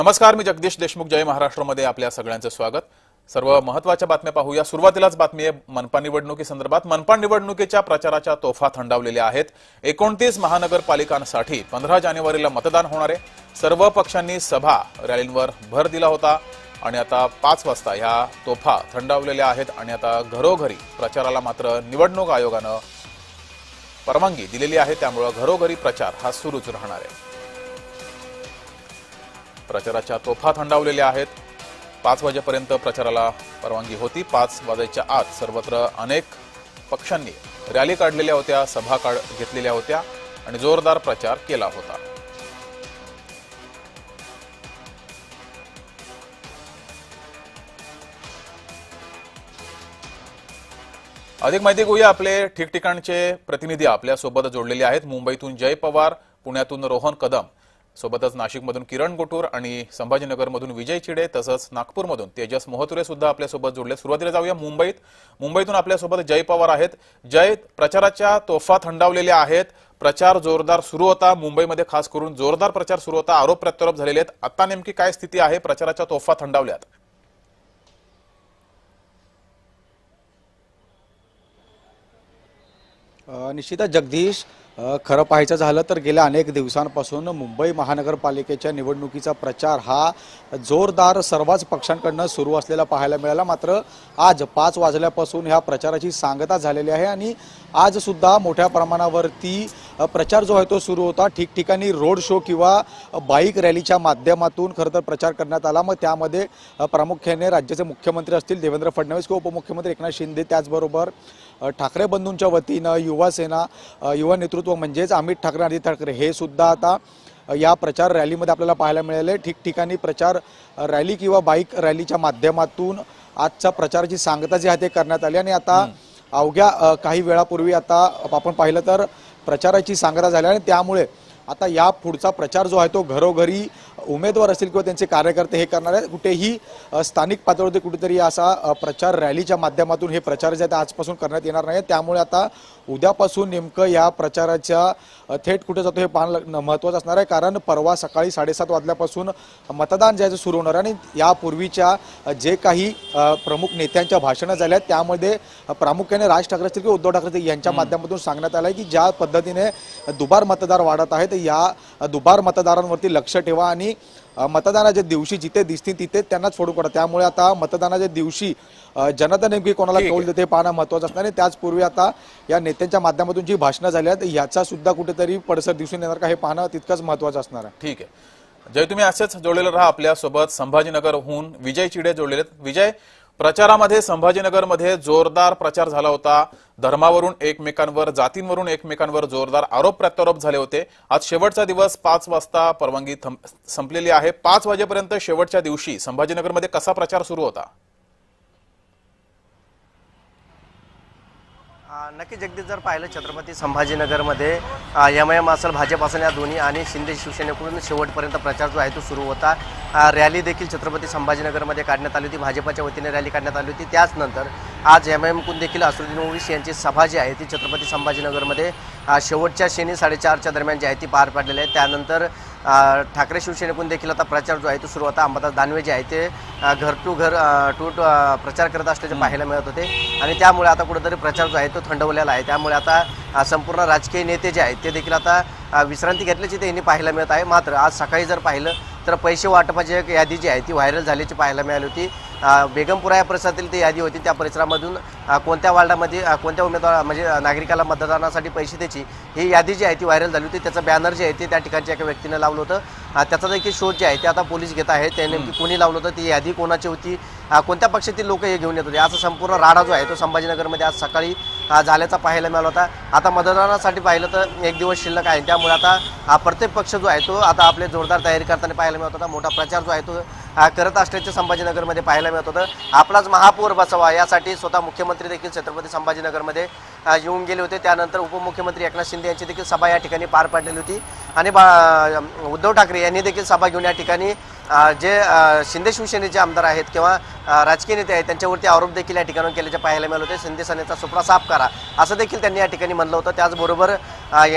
नमस्कार, मी जगदीश देशमुख. जय महाराष्ट्रमध्ये आपल्या सगळ्यांचं स्वागत. सर्व महत्त्वाच्या बातम्या पाहूया. सुरुवातीलाच बातमी आहे मनपा निवडणुकीसंदर्भात. मनपा निवडणुकीच्या प्रचाराच्या तोफा थंडावलेल्या आहेत. 29 महानगरपालिकांसाठी 15 जानेवारीला मतदान होणार आहे. सर्व पक्षांनी सभा रॅलींवर भर दिला होता आणि आता 5 वाजता ह्या तोफा थंडावलेल्या आहेत आणि आता घरोघरी प्रचाराला मात्र निवडणूक आयोगानं परवानगी दिलेली आहे. त्यामुळे घरोघरी प्रचार हा सुरूच राहणार आहे. प्रचाराच्या तोफा थंडावलेल्या आहेत. 5 वाजेपर्यंत प्रचाराला परवानगी होती. 5 वाजेच्या आत सर्वत्र अनेक पक्षांनी रॅली काढलेल्या होत्या, सभा घेतलेल्या होत्या आणि जोरदार प्रचार केला होता. अधिक माहिती घेऊया. आपले ठिकठिकाणचे प्रतिनिधी आपल्या सोबत जोडलेले आहेत. मुंबईतून जय पवार, पुण्यातून रोहन कदम, सोबतच नाशिकमधून किरण गोटूर आणि संभाजीनगरमधून विजय चिडे, तसंच नागपूरमधून तेजस मोहतुरे सुद्धा आपल्यासोबत जोडले. सुरुवातीला जाऊया मुंबईतून आपल्यासोबत जय पवार आहेत. जय, प्रचाराच्या तोफा थंडावलेल्या आहेत. प्रचार जोरदार सुरू होता. मुंबईमध्ये खास करून जोरदार प्रचार सुरू होता. आरोप प्रत्यारोप झालेले आहेत. आता नेमकी काय स्थिती आहे? प्रचाराच्या तोफा थंडावल्यात. निश्चितच जगदीश, खरं पाहायचं झालं तर गेल्या अनेक दिवसांपासून मुंबई महानगरपालिकेच्या निवडणुकीचा प्रचार हा जोरदार सर्वच पक्षांकडून सुरू असलेला पाहायला मिळाला. मात्र आज 5 वाजल्यापासून ह्या प्रचाराची सांगता झालेली आहे आणि आज सुद्धा मोठ्या प्रमाणावरती प्रचार जो आहे तो सुरू होता. ठिकठिकाणी रोड शो किंवा बाईक रॅलीच्या माध्यमातून खरं तर प्रचार करण्यात आला. मग त्यामध्ये प्रामुख्याने राज्याचे मुख्यमंत्री असतील देवेंद्र फडणवीस किंवा उपमुख्यमंत्री एकनाथ शिंदे, त्याचबरोबर ठाकरे बंधूंच्या वतीनं युवा सेना, युवा नेतृत्व म्हणजेच अमित ठाकरे, आदित्य ठाकरे हे सुद्धा आता या प्रचार रॅलीमध्ये आपल्याला पाहायला मिळाले. ठिकठिकाणी प्रचार रॅली किंवा बाईक रॅलीच्या माध्यमातून आजच्या प्रचाराची सांगता जी आहे ते करण्यात आली आणि आता अवघ्या काही वेळापूर्वी आता आपण पाहिलं तर प्रचाराची सांगता झाली आणि त्यामुळे आता या पुढचा प्रचार जो आहे तो घरोघरी उमेदवार असतील किंवा त्यांचे कार्यकर्ते हे करणार आहेत. कुठेही स्थानिक पातळीवरती कुठेतरी असा प्रचार रॅलीच्या माध्यमातून हे प्रचार जे आहेत आजपासून करण्यात येणार नाही. त्यामुळे आता उद्यापासून नेमकं या प्रचाराच्या थेट कुठे जातो हे पाहणं महत्त्वाचं असणार आहे. कारण परवा सकाळी 7:30 वाजल्यापासून मतदान जे आहे सुरू होणार आहे आणि यापूर्वीच्या जे काही प्रमुख नेत्यांच्या भाषणं झाल्या आहेत त्यामध्ये प्रामुख्याने राज ठाकरे असतील किंवा उद्धव ठाकरे यांच्या माध्यमातून सांगण्यात आलं आहे की ज्या पद्धतीने दुबार मतदार वाढत आहेत या दुबार मतदारांवरती लक्ष ठेवा आणि मतदानाच्या दिवशी जिथे दिसतील तिथे त्यांनाच फोडू पडा. त्यामुळे आता मतदानाच्या दिवशी जनता नेमकी कोणाला कौल देते पाहणं महत्त्वाचं असणार आहे. त्याचपूर्वी आता या नेत्यांच्या माध्यमातून जी भाषणं झाली आहेत याचा सुद्धा कुठेतरी पडसर दिसून येणार का हे पाहणं तितकंच महत्त्वाचं असणार आहे. ठीक आहे जय, तुम्ही असेच जोडलेलं राहा. आपल्यासोबत संभाजीनगरहून विजय चिडे जोडलेले आहेत. विजय, प्रचारामध्ये संभाजीनगरमध्ये जोरदार प्रचार झाला होता. धर्मावरून एकमेकांवर, जातींवरून एकमेकांवर जोरदार आरोप प्रत्यारोप झाले होते. आज शेवटचा दिवस, 5 वाजता परवानगी संपलेली आहे. 5 वाजेपर्यंत शेवटच्या दिवशी संभाजीनगरमध्ये कसा प्रचार सुरू होता? नक्की जगदीश, जर पाहिलं छत्रपती संभाजीनगरमध्ये एमआयएम असेल, भाजप असेल, या दोन्ही आणि शिंदे शिवसेनेकडून शेवटपर्यंत प्रचार जो आहे तो सुरू होता. रॅली देखील छत्रपती संभाजीनगरमध्ये काढण्यात आली होती. भाजपाच्या वतीने रॅली काढण्यात आली होती. त्याचनंतर आज एमआयएमकडून देखील असदुद्दीन ओवैसी यांची सभा जी आहे ती छत्रपती संभाजीनगरमध्ये शेवटच्या शनी 4:30च्या दरम्यान जी आहे ती पार पाडलेली आहे. त्यानंतर ठाकरे शिवसेनेकडून देखील आता प्रचार जो आहे तो सुरू होता. अंबादास दानवे जे आहे ते घर टू प्रचार करत असल्याचे पाहायला मिळत होते आणि त्यामुळे आता कुठेतरी प्रचार जो आहे तो थंडवलेला आहे. त्यामुळे आता संपूर्ण राजकीय नेते जे आहेत ते देखील आता विश्रांती घेतल्याची त्यांनी पाहायला मिळत आहे. मात्र आज सकाळी जर पाहिलं तर पैसे वाटपाची एक यादी जी आहे ती व्हायरल झाल्याची पाहायला मिळाली होती. बेगमपुरा या परिसरातील ती यादी होती. त्या परिसरामधून कोणत्या वार्डामध्ये कोणत्या उमेदवार म्हणजे नागरिकाला मतदानासाठी पैसे द्यायची ही यादी जी आहे ती व्हायरल झाली होती. त्याचं बॅनर जे आहे ते त्या ठिकाणच्या एका व्यक्तीने लावलं होतं. त्याचा देखील शोध जे आहे ते आता पोलीस घेत आहेत. ते नेमकी कोणी लावलं होतं, ती यादी कोणाची होती, कोणत्या पक्षातील लोक हे घेऊन येत होते, असा संपूर्ण राडा जो आहे तो संभाजीनगरमध्ये आज सकाळी झाल्याचा पाहायला मिळाला होता. आता मतदानासाठी पाहिलं तर 1 दिवस शिल्लक आहे. त्यामुळे आता प्रत्येक पक्ष जो आहे तो आता आपले जोरदार तयारी करताना पाहायला मिळत होता. मोठा प्रचार जो आहे तो करत असल्याचे संभाजीनगरमध्ये पाहायला मिळत होतं. आपलाच महापौर बसवा यासाठी स्वतः मुख्यमंत्री देखील छत्रपती संभाजीनगरमध्ये येऊन गेले होते. त्यानंतर उपमुख्यमंत्री एकनाथ शिंदे यांची देखील सभा या ठिकाणी पार पडलेली होती आणि उद्धव ठाकरे यांनी देखील सभा घेऊन या ठिकाणी जे शिंदे शिवसेनेचे आमदार आहेत किंवा राजकीय नेते आहेत त्यांच्यावरती आरोप देखील या ठिकाणी केल्याचे पाहायला मिळाले होते. शिंदे सेनेचा सुपडा साफ करा असं देखील त्यांनी या ठिकाणी म्हणलं होतं. त्याचबरोबर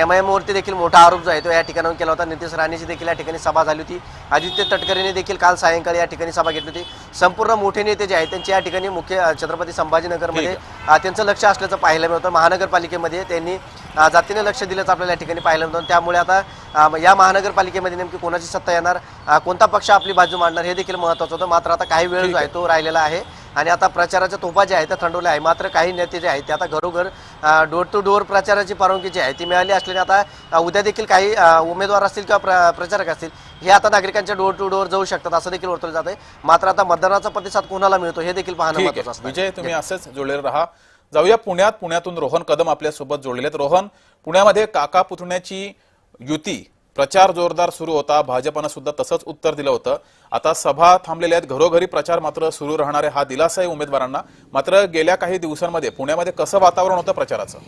MIM-वरती देखील मोठा आरोप जो आहे तो या ठिकाणाहून केला होता. नितेश राणेची देखील या ठिकाणी सभा झाली होती. आदित्य तटकरेंनी देखील काल सायंकाळी या ठिकाणी सभा घेतली होती. संपूर्ण मोठे नेते जे आहेत त्यांची या ठिकाणी मुख्य छत्रपती संभाजीनगरमध्ये त्यांचं लक्ष असल्याचं पाहायला मिळतं. महानगरपालिकेमध्ये त्यांनी जातीने लक्ष दिल्याचं आपल्याला या ठिकाणी पाहायला मिळतं. त्यामुळे आता या महानगरपालिकेमध्ये नेमकी कोणाची सत्ता येणार, कोणता पक्ष आपली बाजू मांडणार हे देखील महत्त्वाचं होतं. मात्र आता काही वेळ जो आहे तो राहिलेला आहे आणि आता प्रचाराच्या तोफा ज्या आहेत त्या थंडवल्या आहे. मात्र काही नेते जे आहेत ते आता घरोघर डोर टू डोर प्रचाराची परवानगी जी आहे ती मिळाली असल्याने आता उद्या देखील काही उमेदवार असतील किंवा प्रचारक असतील हे आता नागरिकांच्या डोर टू डोर जाऊ शकतात असं देखील वर्तवलं जात आहे. मात्र आता मतदानाचा प्रतिसाद कोणाला मिळतो हे देखील पाहणं महत्त्वाचं असतं. विजय, तुम्ही असेच जोडलेले राहा. जाऊया पुण्यातून रोहन कदम आपल्यासोबत जोडलेले आहेत. रोहन, पुण्यामध्ये काका पुतण्याची युती प्रचार जोरदार सुरू होता. भाजपनं सुद्धा तसंच उत्तर दिलं होतं. आता सभा थांबलेल्या आहेत, घरोघरी प्रचार मात्र सुरू राहणार आहे. हा दिलासा आहे उमेदवारांना. मात्र गेल्या काही दिवसांमध्ये पुण्यामध्ये कसं वातावरण होतं प्रचाराचं?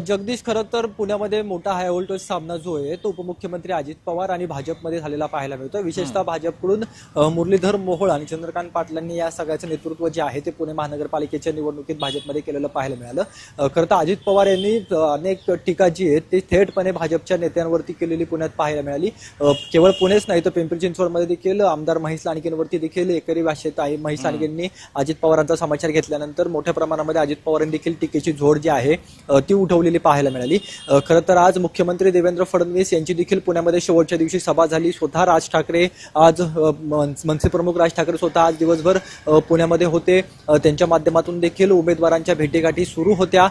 जगदीश, खरं तर पुण्यामध्ये मोठा हाय व्होल्टेज सामना जो आहे तो उपमुख्यमंत्री अजित पवार आणि भाजपमध्ये झालेला पाहायला मिळतो. विशेषतः भाजपकडून मुरलीधर मोहोळ आणि चंद्रकांत पाटलांनी या सगळ्याचं नेतृत्व जे आहे ते पुणे महानगरपालिकेच्या निवडणुकीत भाजपमध्ये केलेलं पाहायला मिळालं. खरं तर अजित पवार यांनी अनेक टीका जी आहेत ती थेटपणे भाजपच्या नेत्यांवरती केलेली पुण्यात पाहायला मिळाली. केवळ पुणेच नाही तर पिंपरी चिंचवडमध्ये देखील आमदार महेश लांडगेंवरती देखील एकरी भाषेत महेश लांडगेंनी अजित पवारांचा समाचार घेतल्यानंतर मोठ्या प्रमाणामध्ये अजित पवारांनी देखील टीकेची झोड जी आहे ती उठवलेली पाहायला मिळाली. खरं तर आज मुख्यमंत्री देवेंद्र फडणवीस यांची देखील पुण्यामध्ये शेवटच्या दिवशी सभा झाली. स्वतः राज ठाकरे आज मनसे प्रमुख राज ठाकरे स्वतः आज दिवसभर पुण्यामध्ये होते. त्यांच्या माध्यमातून देखील उमेदवारांच्या भेटीगाठी सुरू होत्या.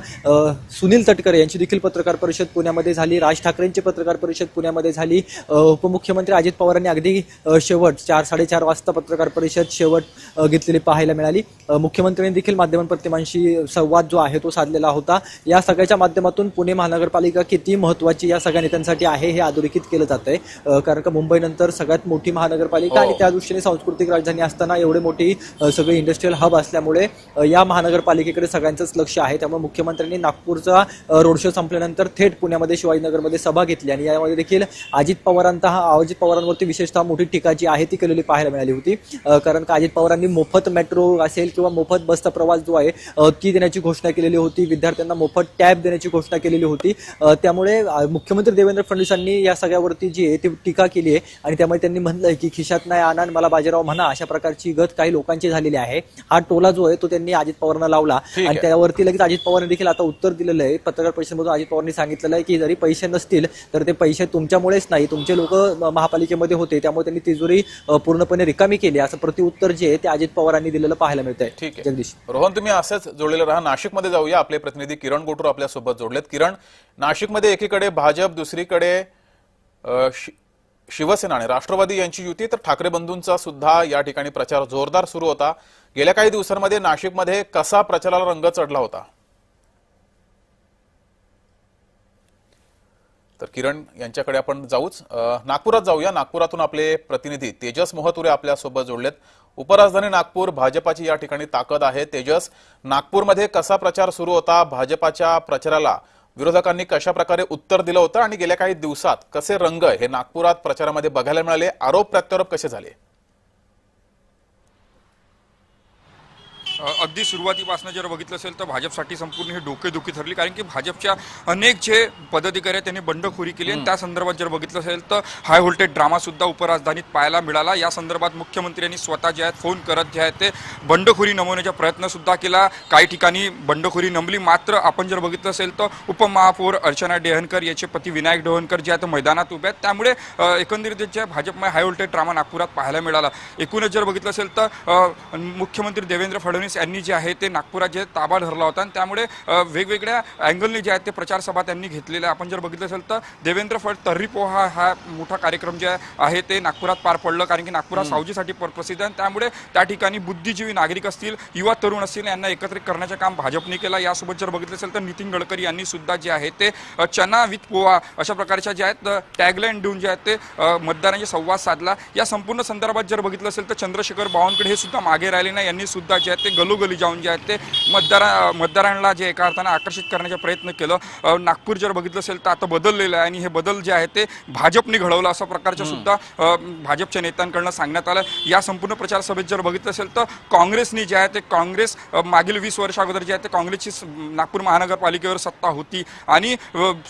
सुनील तटकरे यांची देखील पत्रकार परिषद पुण्यामध्ये झाली. राज ठाकरेंची पत्रकार परिषद पुण्यामध्ये झाली. उपमुख्यमंत्री अजित पवारांनी अगदी शेवट 4-4:30 वाजता पत्रकार परिषद शेवट घेतलेली पाहायला मिळाली. मुख्यमंत्र्यांनी देखील माध्यमांप्रतिमांशी संवाद जो आहे तो साधलेला होता. या सगळ्याच्या माध्यमातून पुणे महानगरपालिका किती महत्त्वाची या सगळ्या नेत्यांसाठी आहे हे अधोरेखित केलं जात आहे. कारण का मुंबईनंतर सगळ्यात मोठी महानगरपालिका आणि त्या दृष्टीने सांस्कृतिक राजधानी असताना एवढे मोठी सगळे इंडस्ट्रियल हब असल्यामुळे या महानगरपालिकेकडे सगळ्यांचंच लक्ष आहे. त्यामुळे मुख्यमंत्र्यांनी नागपूरचा रोड शो संपल्यानंतर थेट पुण्यामध्ये शिवाजीनगरमध्ये सभा घेतली आणि यामध्ये देखील अजित पवारांवरती विशेषतः मोठी टीका जी आहे ती केलेली पाहायला मिळाली होती. कारण का अजित पवारांनी मोफत मेट्रो असेल किंवा मोफत बसचा प्रवास जो आहे ती देण्याची घोषणा केलेली होती. विद्यार्थ्यांना मोफत टॅब देण्याची घोषणा केलेली होती. त्यामुळे मुख्यमंत्री देवेंद्र फडणवीसांनी या सगळ्यावरती जी आहे ती टीका केली आहे आणि त्यामुळे त्यांनी म्हणलंय की खिशात नाही आणा मला बाजीराव म्हणा अशा प्रकारची गत काही लोकांची झालेली आहे. हा टोला जो आहे तो त्यांनी अजित पवारांना लावला आणि त्यावरती लगेच अजित पवारांनी देखील आता उत्तर दिलेलं आहे. पत्रकार परिषदेमधून अजित पवारांनी सांगितलेलं आहे की जरी पैसे नसतील तर ते पैसे तुमच्यामुळेच नाही, तुमचे लोक महापालिकेमध्ये होते त्यामुळे त्यांनी तिजोरी पूर्णपणे रिकामी केली असं प्रत्युत्तर जे आहे ते अजित पवारांनी दिलेलं पाहायला मिळतंय. ठीक आहे जगदीश. रोहन, तुम्ही असंच जोडलेलं राहा. नाशिकमध्ये जाऊया. आपले प्रतिनिधी किरण गोटूर आपल्यासोबत जोडलेत. किरण, नाशिकमध्ये एकीकडे भाजप, दुसरीकडे शिवसेना आणि राष्ट्रवादी यांची युती, तर ठाकरे बंधूंचा सुद्धा या ठिकाणी प्रचार जोरदार सुरू होता. गेल्या काही दिवसांमध्ये नाशिकमध्ये कसा प्रचाराला रंग चढला होता? तर किरण यांच्याकडे आपण जाऊच. नागपुरात जाऊया. नागपुरातून आपले प्रतिनिधी तेजस मोहतुरे आपल्यासोबत जोडलेत. उपराजधानी नागपूर, भाजपाची या ठिकाणी ताकद आहे. तेजस, नागपूरमध्ये कसा प्रचार सुरू होता? भाजपाच्या प्रचाराला विरोधकांनी कशा प्रकारे उत्तर दिलं होतं आणि गेल्या काही दिवसात कसे रंग हे नागपुरात प्रचारामध्ये बघायला मिळाले? आरोप प्रत्यारोप कसे झाले? अगदी सुरुवातीपासून जर बघितलं असेल तर भाजपसाठी संपूर्ण हे डोकेदुखी ठरली. कारण की भाजपच्या अनेक जे पदाधिकारी आहेत त्यांनी बंडखोरी केली आणि त्या संदर्भात जर बघितलं असेल तर हाय व्होल्टेज ड्रामा सुद्धा उपराजधानीत पाहायला मिळाला. या संदर्भात मुख्यमंत्र्यांनी स्वतः जे आहेत फोन करत जे आहेत ते बंडखोरी नमवण्याचा प्रयत्न सुद्धा केला. काही ठिकाणी बंडखोरी नमली. मात्र आपण जर बघितलं असेल तर उपमहापौर अर्चना डेहनकर याचे पती विनायक डेहनकर जे आहेत मैदानात उभे आहेत. त्यामुळे एकंदरीत जे भाजपमध्ये हाय व्होल्टेज ड्रामा नागपुरात पाहायला मिळाला. एकूणच जर बघितलं असेल तर मुख्यमंत्री देवेंद्र फडणवीस यांनी जे आहे ते नागपुरात जे ताबा धरला होता आणि त्यामुळे वेगवेगळ्या अँगलने जे आहेत ते प्रचार सभा त्यांनी घेतलेल्या. आपण जर बघितलं असेल तर देवेंद्र तर्री पोहा हा मोठा कार्यक्रम जे आहे ते नागपुरात पार पडलं. कारण की नागपुरात सावजीसाठी प्रसिद्ध आहे. त्यामुळे त्या ठिकाणी बुद्धिजीवी नागरिक असतील, युवा तरुण असतील यांना एकत्रित करण्याचं काम भाजपने केलं. यासोबत जर बघितलं असेल तर नितीन गडकरी यांनी सुद्धा जे आहे ते चना विथ पोहा अशा प्रकारच्या जे आहेत टॅगलाईन देऊन जे आहेत ते मतदारांशी संवाद साधला. या संपूर्ण संदर्भात जर बघितलं असेल तर चंद्रशेखर बावनकुळे हे सुद्धा मागे राहिले नाही. यांनी सुद्धा जे आहेत ते गलोगली जाऊन जे आहेत ते मतदारांना जे एका अर्थानं आकर्षित करण्याचा प्रयत्न केलं. नागपूर जर बघितलं असेल तर आता बदललेलं आहे आणि हे बदल जे आहे ते भाजपने घडवलं असं प्रकारचं सुद्धा भाजपच्या नेत्यांकडनं सांगण्यात आलं. या संपूर्ण प्रचार सभेत जर बघितलं असेल तर काँग्रेसनी जे आहे ते काँग्रेस मागील 20 वर्ष अगोदर जे आहे ते काँग्रेसची नागपूर महानगरपालिकेवर सत्ता होती आणि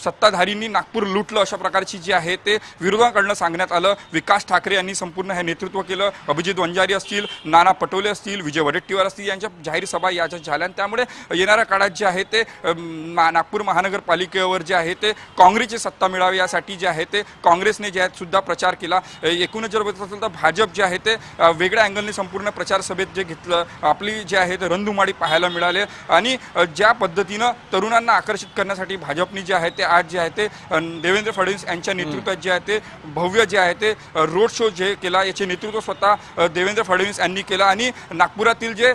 सत्ताधारींनी नागपूर लुटलं अशा प्रकारची जी आहे ते विरोधाकडनं सांगण्यात आलं. विकास ठाकरे यांनी संपूर्ण हे नेतृत्व केलं. अभिजित वंजारी असतील, नाना पटोले असतील, विजय वडेट्टीवार असतील यांच्या जाहीर सभा याच्या झाल्या. त्यामुळे येणाऱ्या काळात जे आहे ते नागपूर महानगरपालिकेवर जे आहे ते काँग्रेसची सत्ता मिळावी यासाठी जे आहे ते काँग्रेसने जे आहे सुद्धा प्रचार केला. एकूणच जर बघितलं असेल तर भाजप जे आहे ते वेगळ्या अँगलने संपूर्ण प्रचार सभेत जे घेतलं आपली जे आहे ते रणधुमाळी पाहायला मिळाले आणि ज्या पद्धतीनं तरुणांना आकर्षित करण्यासाठी भाजपने जे आहे ते आज जे आहे ते देवेंद्र फडणवीस यांच्या नेतृत्वात जे आहे ते भव्य जे आहे ते रोड शो जे केला याचे नेतृत्व स्वतः देवेंद्र फडणवीस यांनी केलं आणि नागपुरातील जे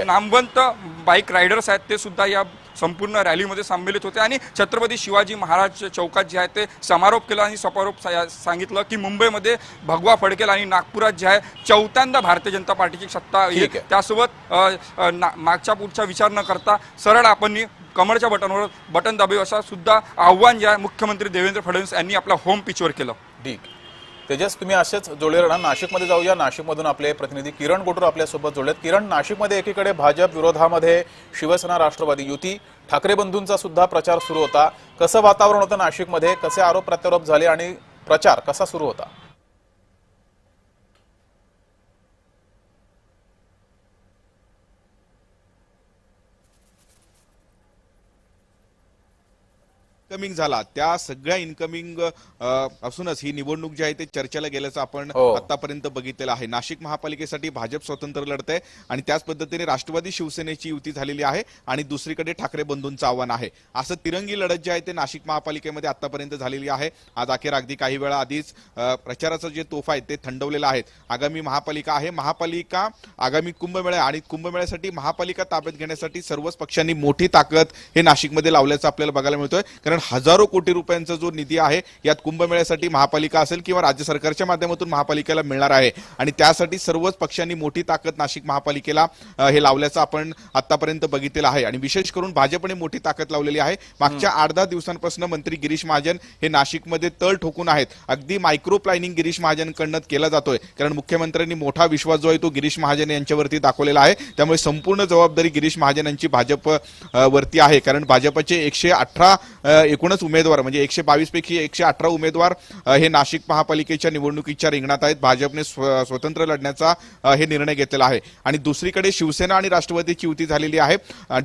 नामवंत बाईक रायडर्स आहेत ते सुद्धा या संपूर्ण रॅलीमध्ये संमिलित होते आणि छत्रपती शिवाजी महाराज चौकात जे आहे ते समारोप केला आणि समारोप सांगितलं की मुंबईमध्ये भगवा फडकेल आणि नागपुरात जे आहे चौथ्यांदा भारतीय जनता पार्टीची सत्ता येईल. त्यासोबत मागच्या पुढचा विचार न करता सरळ आपण कमळच्या बटनवर बटन दाबे असा सुद्धा आव्हान जे आहे मुख्यमंत्री देवेंद्र फडणवीस यांनी आपल्या होम पिचवर केलं. ठीक तेजस, तुम्ही असेच जोडले राहा. नाशिकमध्ये जाऊया. नाशिकमधून आपले प्रतिनिधी किरण गोटूर आपल्यासोबत जोडलेत. किरण, नाशिकमध्ये एकीकडे भाजप विरोधामध्ये शिवसेना राष्ट्रवादी युती, ठाकरे बंधूंचा सुद्धा प्रचार सुरू होता. कसं वातावरण होतं नाशिकमध्ये? कसे आरोप प्रत्यारोप झाले आणि प्रचार कसा सुरू होता? इनकमिंग झाला त्या सगळ्या इनकमिंग असूनच ही निवडणूक जी आहे ते चर्चेला गेल्याचं आपण आतापर्यंत बघितलेलं आहे. नाशिक महापालिकेसाठी भाजप स्वतंत्र लढत आहे आणि त्याच पद्धतीने राष्ट्रवादी शिवसेनेची युती झालेली आहे आणि दुसरीकडे ठाकरे बंधूंचं आव्हान आहे. असं तिरंगी लढत जी आहे ते नाशिक महापालिकेमध्ये आतापर्यंत झालेली आहे. आज अखेर अगदी काही वेळा आधीच प्रचाराचं जे तोफा आहे ते थंडवलेलं आहेत. आगामी महापालिका आहे. महापालिका आगामी कुंभमेळा आणि कुंभमेळ्यासाठी महापालिका ताब्यात घेण्यासाठी सर्वच पक्षांनी मोठी ताकद हे नाशिकमध्ये लावल्याचं आपल्याला बघायला मिळतोय. कारण हजारो कोटी रुपयांचा जो निधी आहे यात कुंभमेळ्यासाठी महापालिका असेल किंवा राज्य सरकारच्या माध्यमातून महापालिकेला मिळणार आहे आणि त्यासाठी सर्वच पक्षांनी मोठी ताकद नाशिक महापालिकेला हे लावल्याचं आपण आतापर्यंत बघितलेलं आहे आणि विशेष करून भाजपने मोठी ताकद लावलेली आहे. मागच्या 8-10 दिवसांपासून मंत्री गिरीश महाजन हे नाशिकमध्ये तळ ठोकून आहेत. अगदी मायक्रो प्लॅनिंग गिरीश महाजनकडनं केला जातोय कारण मुख्यमंत्र्यांनी मोठा विश्वास जो आहे तो गिरीश महाजन यांच्यावरती दाखवलेला आहे. त्यामुळे संपूर्ण जबाबदारी गिरीश महाजन यांची भाजप वरती आहे. कारण भाजपचे 118 एकूणच उमेदवार म्हणजे 122 पैकी 118 उमेदवार हे नाशिक महापालिकेच्या निवडणुकीच्या रिंगणात आहेत. भाजपने स्वतंत्र लढण्याचा हे निर्णय घेतलेला आहे आणि दुसरीकडे शिवसेना आणि राष्ट्रवादीची युती झालेली आहे.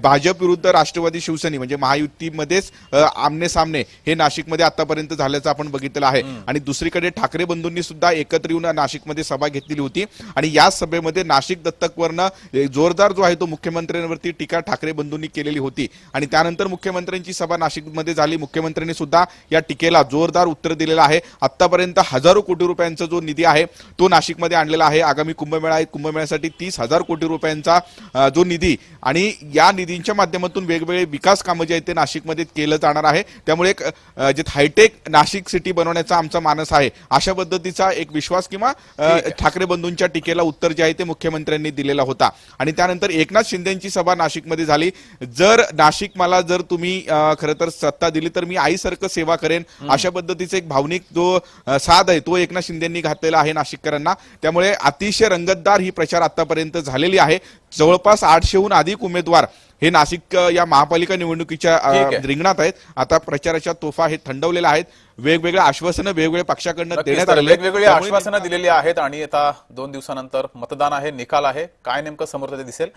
भाजप विरुद्ध राष्ट्रवादी शिवसेना म्हणजे महायुतीमध्येच आमने सामने हे नाशिकमध्ये आतापर्यंत झाल्याचं आपण बघितलेलं आहे आणि दुसरीकडे ठाकरे बंधूंनी सुद्धा एकत्र येऊन नाशिकमध्ये सभा घेतलेली होती आणि या सभेमध्ये नाशिक दत्तकवरनं जोरदार जो आहे तो मुख्यमंत्र्यांवरती टीका ठाकरे बंधूंनी केलेली होती आणि त्यानंतर मुख्यमंत्र्यांची सभा नाशिकमध्ये झाली. मुख्यमंत्र्यांनी सुद्धा या टीकेला जोरदार उत्तर दिलेलं आहे. आतापर्यंत हजारो कोटी रुपयांचा जो निधी आहे तो नाशिकमध्ये आणलेला आहे. आगामी कुंभमेळा आहे. कुंभमेळ्यासाठी 30,000 कोटी रुपयांचा जो निधी आणि या निधींच्या माध्यमातून वेगवेगळे विकास कामं जे आहेत ते नाशिकमध्ये केलं जाणार आहे. त्यामुळे जे हायटेक नाशिक सिटी बनवण्याचा आमचा मानस आहे अशा पद्धतीचा एक विश्वास किंवा ठाकरे बंधूंच्या टीकेला उत्तर जे आहे ते मुख्यमंत्र्यांनी दिलेला होता आणि त्यानंतर एकनाथ शिंदेची सभा नाशिकमध्ये झाली. जर नाशिक मला जर तुम्ही खरं तर सत्ता दिली तर मी आईसारखं सेवा करेन अशा पद्धतीचा एक भावनिक जो साध आहे तो एकनाथ शिंदेंनी घातलेला आहे नाशिककरांना. त्यामुळे अतिशय रंगतदार ही प्रचार आतापर्यंत झालेली आहे. जवळपास 800हून अधिक उमेदवार हे नाशिक या महापालिका निवडणुकीच्या रिंगणात आहेत. आता प्रचाराच्या तोफा हे थंडवलेल्या आहेत. वेगवेगळ्या आश्वासनं वेगवेगळ्या पक्षाकडनं देण्यात आले. वेगवेगळी आश्वासनं दिलेली आहेत आणि आता 2 दिवसानंतर मतदान आहे, निकाल आहे. काय नेमकं समोर ते दिसेल.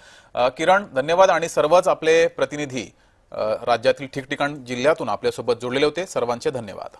किरण, धन्यवाद. आणि सर्वच आपले प्रतिनिधी राज्यातील ठिकठिकाण जिल्ह्यातून आपल्यासोबत जोडलेले होते. सर्वांचे धन्यवाद.